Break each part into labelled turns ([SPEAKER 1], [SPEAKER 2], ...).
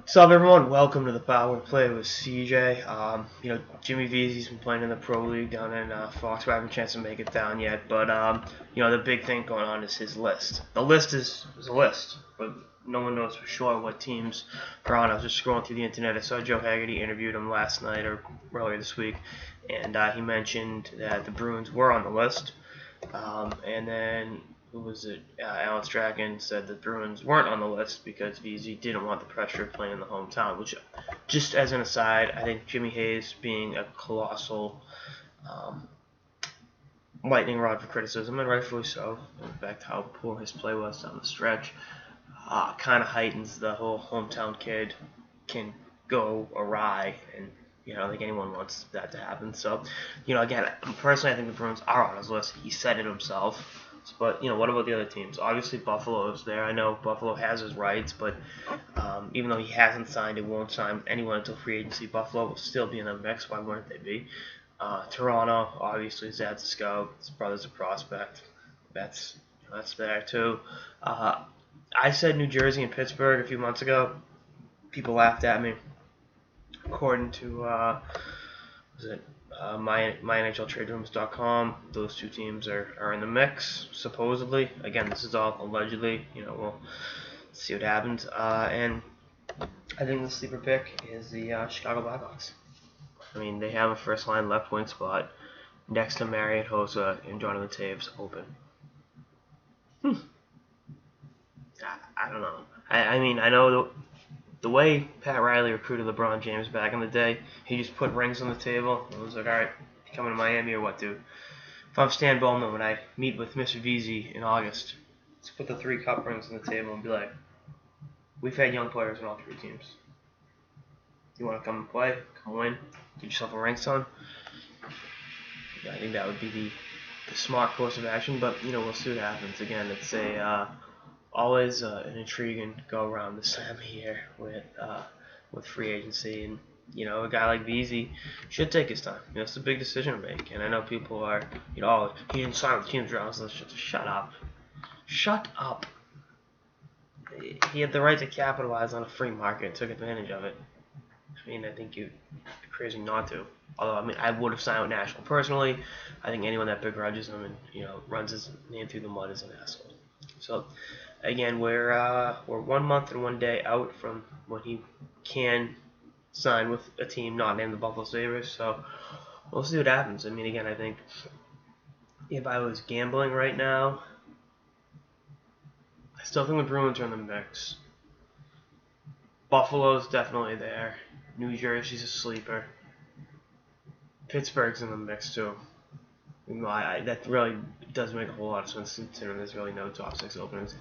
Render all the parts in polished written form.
[SPEAKER 1] What's up, everyone? Welcome to the Power Play with CJ. Jimmy Vesey's been playing in the Pro League down in Fox. We haven't a chance to make it down yet, but the big thing going on is his list. The list is a list, but no one knows for sure what teams are on. I was just scrolling through the internet. I saw Joe Haggerty interviewed him last night or earlier this week, and he mentioned that the Bruins were on the list, and then who was it? Alan Strachan said the Bruins weren't on the list because Vesey didn't want the pressure of playing in the hometown. Which, just as an aside, I think Jimmy Hayes being a colossal lightning rod for criticism, and rightfully so. In fact, how poor his play was down the stretch kind of heightens the whole hometown kid can go awry, and I don't think anyone wants that to happen. So, again, personally, I think the Bruins are on his list. He said it himself. But, what about the other teams? Obviously, Buffalo is there. I know Buffalo has his rights, but even though he hasn't signed and won't sign with anyone until free agency, Buffalo will still be in the mix. Why wouldn't they be? Toronto, obviously, Zad's a scout. His brother's a prospect. That's there, too. I said New Jersey and Pittsburgh a few months ago. People laughed at me. According to, MyNHLTradeRooms.com, those two teams are in the mix, supposedly. Again, this is all allegedly. We'll see what happens. And I think the sleeper pick is the Chicago Blackhawks. I mean, they have a first-line left wing spot next to Marian Hossa and Jonathan Taves open. I don't know. I mean, I know the way Pat Riley recruited LeBron James back in the day, he just put rings on the table. It was like, all right, you coming to Miami or what, dude? If I'm Stan Bowman, when I meet with Mr. Vesey in August, let's put the 3 cup rings on the table and be like, we've had young players on all 3 teams. You want to come and play? Come win? Get yourself a ring, son? Yeah, I think that would be the smart course of action, but, we'll see what happens. Again, it's always an intriguing go around this time of year with free agency, and a guy like Vesey should take his time. It's a big decision to make, and I know people are he didn't sign with the team's rounds. So shut up. He had the right to capitalize on a free market and took advantage of it. I mean, I think you'd be crazy not to. Although, I would have signed with Nashville personally. I think anyone that begrudges him and runs his name through the mud is an asshole. So, again, we're 1 month and 1 day out from when he can sign with a team not named the Buffalo Sabres. So we'll see what happens. I mean, again, I think if I was gambling right now, I still think the Bruins are in the mix. Buffalo's definitely there. New Jersey's a sleeper. Pittsburgh's in the mix too. That really does make a whole lot of sense considering there's really no top 6 openings.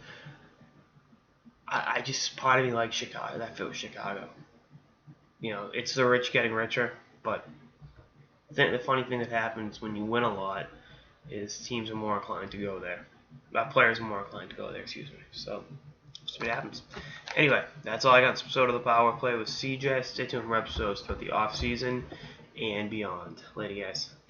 [SPEAKER 1] I just, part of me likes Chicago. That feels Chicago. It's the rich getting richer, but the funny thing that happens when you win a lot is teams are more inclined to go there. Players are more inclined to go there, So, we'll see what happens. Anyway, that's all I got. This episode of the Power Play with CJ. Stay tuned for episodes throughout the off season and beyond. Later, guys.